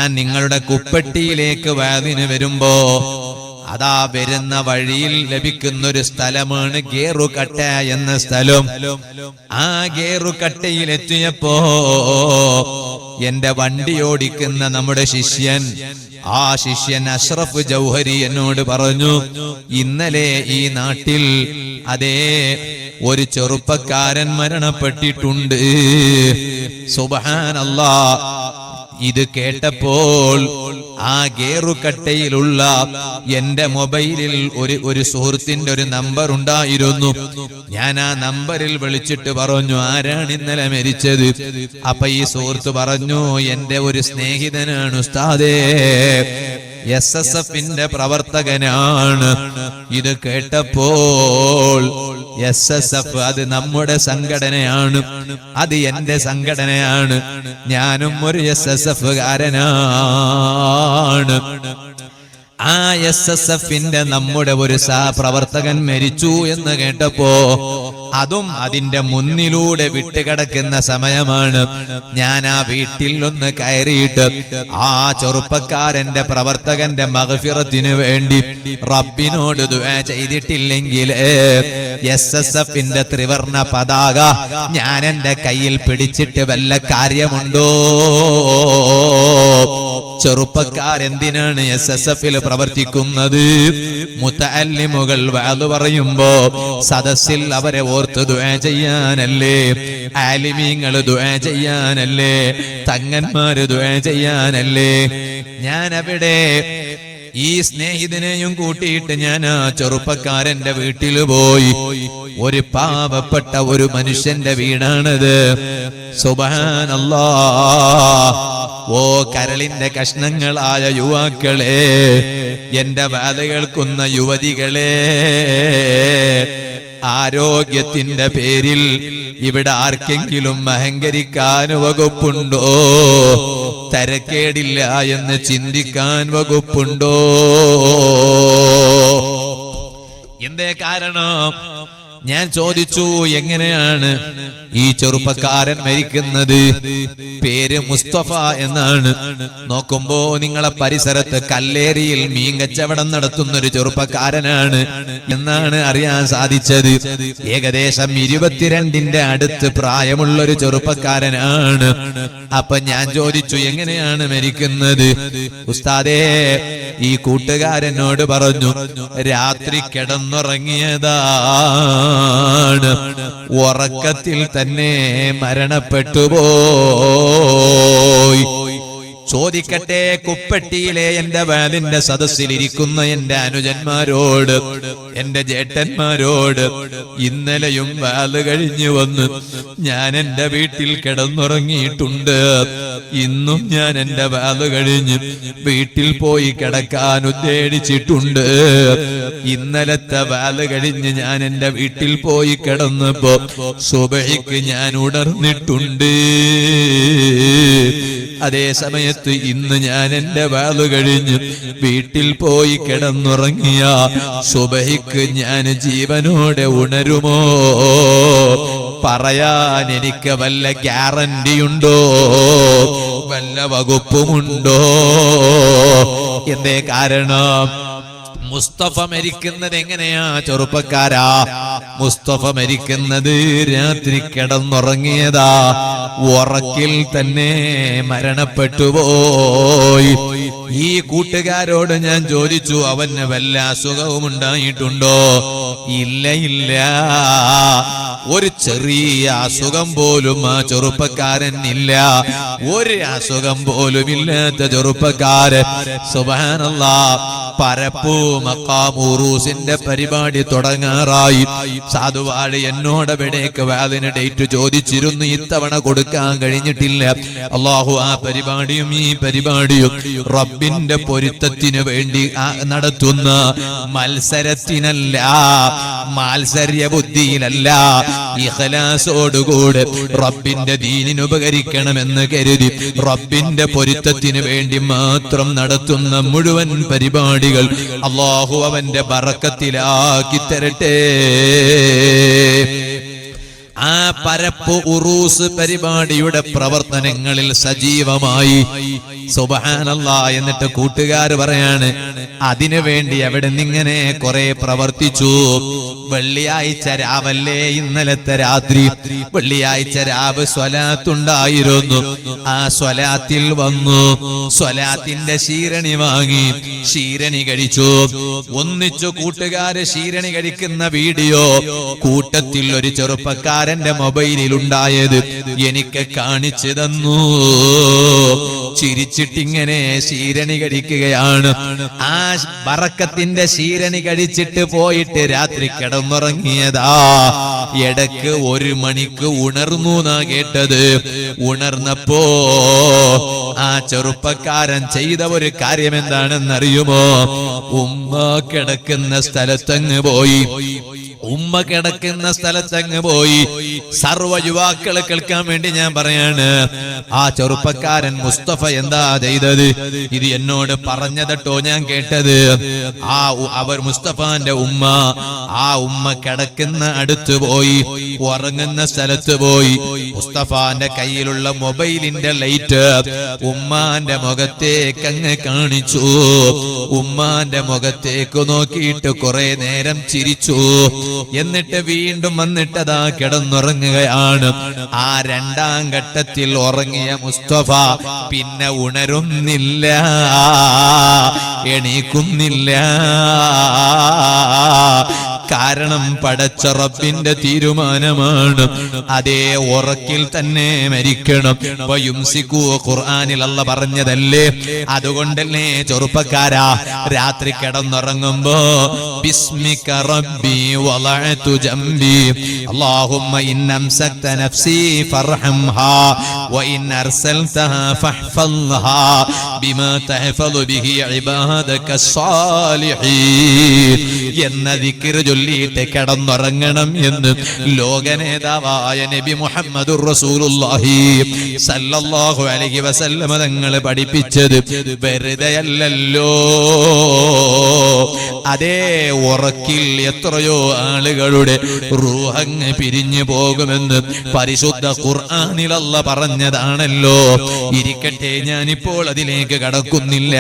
ഞാൻ നിങ്ങളുടെ കുപ്പട്ടിയിലേക്ക് വഅദിന് വരുമ്പോ അതാ വരുന്ന വഴിയിൽ ലഭിക്കുന്നൊരു സ്ഥലമാണ് ഗേറുകട്ട എന്ന സ്ഥലം. ആ ഗേറുകട്ടയിൽ എത്തിയപ്പോ എന്റെ വണ്ടി ഓടിക്കുന്ന നമ്മുടെ ശിഷ്യൻ, ആ ശിഷ്യൻ അഷ്റഫ് ജൗഹരി എന്നോട് പറഞ്ഞു, ഇന്നലെ ഈ നാട്ടിൽ അതേ ഒരു ചെറുപ്പക്കാരൻ മരണപ്പെട്ടിട്ടുണ്ട്. സുബ്ഹാനല്ലാഹ്. ഇത് കേട്ടപ്പോൾ ആ ഗേറുകട്ടയിലുള്ള എന്റെ മൊബൈലിൽ ഒരു സുഹൃത്തിന്റെ ഒരു നമ്പർ ഉണ്ടായിരുന്നു. ഞാൻ ആ നമ്പറിൽ വിളിച്ചിട്ട് പറഞ്ഞു, ആരാണ് ഇന്നലെ മരിച്ചത്? അപ്പൊ ഈ സുഹൃത്ത് പറഞ്ഞു, എന്റെ ഒരു സ്നേഹിതനാണ് ഉസ്താദേ, SSFന്റെ പ്രവർത്തകനാണ്. ഇത് കേട്ടപ്പോൾ SSF അത് നമ്മുടെ സംഘടനയാണ്, അത് എന്റെ സംഘടനയാണ്, ഞാനും ഒരു SSF കാരനാണ്. ആ SSFന്റെ നമ്മുടെ ഒരു പ്രവർത്തകൻ മരിച്ചു എന്ന് കേട്ടപ്പോ അതും അതിന്റെ മുന്നിലൂടെ വിട്ടുകിടക്കുന്ന സമയമാണ്. ഞാൻ ആ വീട്ടിൽ ഒന്ന് കയറിയിട്ട് ആ ചെറുപ്പക്കാരന്റെ പ്രവർത്തകന്റെ മഗ്ഫിറത്തിന് വേണ്ടി റബ്ബിനോട് ദുആ ചെയ്തിട്ടില്ലെങ്കിൽ SSFന്റെ ത്രിവർണ പതാക ഞാൻ എന്റെ കയ്യിൽ പിടിച്ചിട്ട് വല്ല കാര്യമുണ്ടോ? ചെറുപ്പക്കാരെന്തിനാണ് SSFൽ പ്രവർത്തിക്കുന്നത്? മുതഅല്ലിമുകൾ വഅദ് പറയുമ്പോ സദസ്സിൽ അവരെ ഓർത്ത് ദുആ ചെയ്യാനല്ലേ, ആലിമീങ്ങൾ ദുആ ചെയ്യാനല്ലേ, തങ്ങന്മാര് ദുആ ചെയ്യാനല്ലേ. ഞാൻ അവിടെ ഈ സ്നേഹിതനെയും കൂട്ടിയിട്ട് ഞാൻ ആ ചെറുപ്പക്കാരന്റെ വീട്ടിൽ പോയി. ഒരു പാവപ്പെട്ട ഒരു മനുഷ്യന്റെ വീടാണത്. സുബ്ഹാനല്ലാഹ്. ഓ കരളിന്റെ കഷ്ണങ്ങളായ യുവാക്കളെ, എന്റെ വാദ കേൾക്കുന്ന യുവതികളെ, ആരോഗ്യത്തിന്റെ പേരിൽ ഇവിടെ ആർക്കെങ്കിലും അഹങ്കരിക്കാൻ വകുപ്പുണ്ടോ? തരക്കേടില്ല എന്ന് ചിന്തിക്കാൻ വകുപ്പുണ്ടോ? എന്തേ കാരണം? ഞാൻ ചോദിച്ചു, എങ്ങനെയാണ് ഈ ചെറുപ്പക്കാരൻ മരിക്കുന്നത്? പേര് മുസ്തഫ എന്നാണ്. നോക്കുമ്പോ നിങ്ങളെ പരിസരത്ത് കല്ലേരിയിൽ മീൻ കച്ചവടം നടത്തുന്ന ഒരു ചെറുപ്പക്കാരനാണ് എന്നാണ് അറിയാൻ സാധിച്ചത്. ഏകദേശം 22ന്റെ അടുത്ത് പ്രായമുള്ളൊരു ചെറുപ്പക്കാരനാണ്. അപ്പൊ ഞാൻ ചോദിച്ചു, എങ്ങനെയാണ് മരിക്കുന്നത്? ഉസ്താദേ, ഈ കൂട്ടുകാരനോട് പറഞ്ഞു, രാത്രി കിടന്നുറങ്ങിയതാണ്, ഉറക്കത്തിൽ തന്നെ മരണപ്പെട്ടുപോയി. ചോദിക്കട്ടെ, കുപ്പട്ടിയിലെ എന്റെ വാലിന്റെ സദസ്സിലിരിക്കുന്ന എന്റെ അനുജന്മാരോട്, എന്റെ ജേട്ടന്മാരോട്, ഇന്നലെയും വാല് കഴിഞ്ഞു വന്ന് ഞാൻ എന്റെ വീട്ടിൽ കിടന്നുറങ്ങിയിട്ടുണ്ട്. ഇന്നും ഞാൻ എന്റെ വാല് കഴിഞ്ഞ് വീട്ടിൽ പോയി കിടക്കാൻ ഉദ്ദേശിച്ചിട്ടുണ്ട്. ഇന്നലത്തെ വാല് കഴിഞ്ഞ് ഞാൻ എന്റെ വീട്ടിൽ പോയി കിടന്നപ്പോ സുബഹിക്ക് ഞാൻ ഉണർന്നിട്ടുണ്ട്. അതേ സമയത്ത് ഇന്ന് ഞാൻ എന്റെ വാല് കഴിഞ്ഞ് വീട്ടിൽ പോയി കിടന്നുറങ്ങിയ സുബഹിക്ക് ഞാൻ ജീവനോടെ ഉണരുമോ? പറയാൻ എനിക്ക് വല്ല ഗ്യാരണ്ടിയുണ്ടോ? വല്ല വകുപ്പുമുണ്ടോ? എന്തേ കാരണം? മുസ്തഫ മരിക്കുന്നത് എങ്ങനെയാ ചെറുപ്പക്കാരാ? മുസ്തഫ മരിക്കുന്നത് രാത്രി കിടന്നുറങ്ങിയതാ, ഉറക്കിൽ തന്നെ മരണപ്പെട്ടുപോയി. ഈ കൂട്ടുകാരോട് ഞാൻ ചോദിച്ചു, അവന് വല്ല അസുഖവും ഉണ്ടായിട്ടുണ്ടോ? ഇല്ല ഇല്ല, ഒരു ചെറിയ അസുഖം പോലും ആ ചെറുപ്പക്കാരൻ ഇല്ല. ഒരു അസുഖം പോലും ഇല്ലാത്ത ചെറുപ്പക്കാരൻ. സുബ്ഹാനല്ലാഹ്. പരപ്പൂ മഖാമുറൂസിന്റെ പരിപാടി തുടങ്ങാറായി. സാധുവാഴി എന്നോടവിടേക്ക് വാലിന് ഡേറ്റ് ചോദിച്ചിരുന്നു, ഇത്തവണ കൊടുക്കാൻ കഴിഞ്ഞിട്ടില്ല. അള്ളാഹു ആ പരിപാടിയും ഈ പരിപാടിയും റബ്ബിന്റെ പൊരുത്തത്തിന് വേണ്ടി നടത്തുന്ന മത്സരത്തിനല്ല, മാത്സര്യ ബുദ്ധിയിലല്ല, ഇഖ്ലാസോടുകൂടെ റബ്ബിന്റെ ദീനിന് ഉപകരിക്കണമെന്ന് കരുതി റബ്ബിന്റെ പൊരുത്തത്തിന് വേണ്ടി മാത്രം നടത്തുന്ന മുഴുവൻ പരിപാടികൾ അല്ലാഹു അവന്റെ ബറക്കത്തിലാക്കി തരട്ടെ. ആ പരപ്പ് ഉറൂസ് പരിപാടിയുടെ പ്രവർത്തനങ്ങളിൽ സജീവമായി. സുബ്ഹാനല്ലാഹ്. എന്നിട്ട് കൂട്ടുകാർ പറയാണ്, അതിനു വേണ്ടി അവിടെ നിന്നിങ്ങനെ കുറെ പ്രവർത്തിച്ചു. വെള്ളിയാഴ്ച രാവല്ലേ ഇന്നലത്തെ രാത്രി, വെള്ളിയാഴ്ച രാവ് സ്വലാത്തുണ്ടായിരുന്നു. ആ സ്വലാത്തിൽ വന്നു, സ്വലാത്തിന്റെ ശീരണി വാങ്ങി, ശീരണി കഴിച്ചു. ഒന്നിച്ചു കൂട്ടുകാര് ശീരണി കഴിക്കുന്ന വീഡിയോ കൂട്ടത്തിൽ ഒരു ചെറുപ്പക്കാരന്റെ മൊബൈലിൽ ഉണ്ടായത് എനിക്ക് കാണിച്ചു തന്നു. ചിരിച്ചിട്ടിങ്ങനെ ശീരണി കഴിക്കുകയാണ്. ആ ബറക്കത്തിന്റെ ശീരണി കഴിച്ചിട്ട് പോയിട്ട് രാത്രി കിടന്നുറങ്ങിയതാ. ഇടക്ക് 1 മണിക്ക് ഉണർന്നു എന്നാ കേട്ടത്. ഉണർന്നപ്പോ ആ ചെറുപ്പക്കാരൻ ചെയ്ത ഒരു കാര്യം എന്താണെന്നറിയുമോ? ഉമ്മ കിടക്കുന്ന സ്ഥലത്തങ്ങ് പോയി. ഉമ്മ കിടക്കുന്ന സ്ഥലത്തങ്ങ് പോയി. സർവ്വ യുവാക്കളെ കേൾക്കാൻ വേണ്ടി ഞാൻ പറയാണ്, ആ ചെറുപ്പക്കാരൻ മുസ്തഫ എന്താ ചെയ്തത്? ഇത് എന്നോട് പറഞ്ഞതട്ടോ ഞാൻ കേട്ടത്. അവർ മുസ്തഫാന്റെ ഉമ്മ, ആ ഉമ്മ കിടക്കുന്ന അടുത്ത് പോയി, ഉറങ്ങുന്ന സ്ഥലത്ത് പോയി. മുസ്തഫാന്റെ കയ്യിലുള്ള മൊബൈലിന്റെ ലൈറ്റ് ഉമ്മാന്റെ മുഖത്തേക്ക് അങ്ങ് കാണിച്ചു. ഉമ്മാന്റെ മുഖത്തേക്ക് നോക്കിയിട്ട് കുറെ നേരം ചിരിച്ചു. എന്നിട്ട് വീണ്ടും വന്നിട്ടതാ കിടന്നുറങ്ങുകയാണ്. ആ 2ാം ഘട്ടത്തിൽ ഉറങ്ങിയ മുസ്തഫ പിന്നെ ഉണരുന്നില്ല, എണീക്കുന്നില്ല. കാരണം പടച്ച റബ്ബിന്റെ തീരുമാനമാണ്. അതേ ഉറക്കിൽ തന്നെ മരിക്കണം. ഖുർആനിൽ അല്ലാഹ് പറഞ്ഞതല്ലേ. അതുകൊണ്ടല്ലേ ചെറുപ്പക്കാരാ, രാത്രി കിടന്നുറങ്ങുമ്പോ ബിസ്മിക റബ്ബി വളഅതു ജംബി അല്ലാഹുമ്മ ഇൻ അംസക്ത നഫ്സി ഫർഹംഹാ വഇൻ അർസൽതഹാ ഫഹ്ഫൽഹാ ബിമാ തഹ്ഫളു ബിഹി ഇബാദക സ്സാലിഹീൻ എന്ന ദിക്ർ ചൊല്ലിയിട്ട് കിടന്നുറങ്ങണം എന്ന് ലോകനേതാവായ നബി മുഹമ്മദുർ റസൂലുള്ളാഹി സല്ലല്ലാഹു അലൈഹി വസല്ലം തങ്ങൾ പഠിപ്പിച്ചത് വെറുതെയല്ലല്ലോ. അതേ ഉറക്കിൽ എത്രയോ ആളുകളുടെ റൂഹങ്ങ് പിരിഞ്ഞു പോകുമെന്ന് പരിശുദ്ധ ഖുർആനിൽ അല്ലാഹ് പറഞ്ഞതാണല്ലോ. ഇരിക്കട്ടെ, ഞാനിപ്പോൾ അതിലേക്ക് കടക്കുന്നില്ല.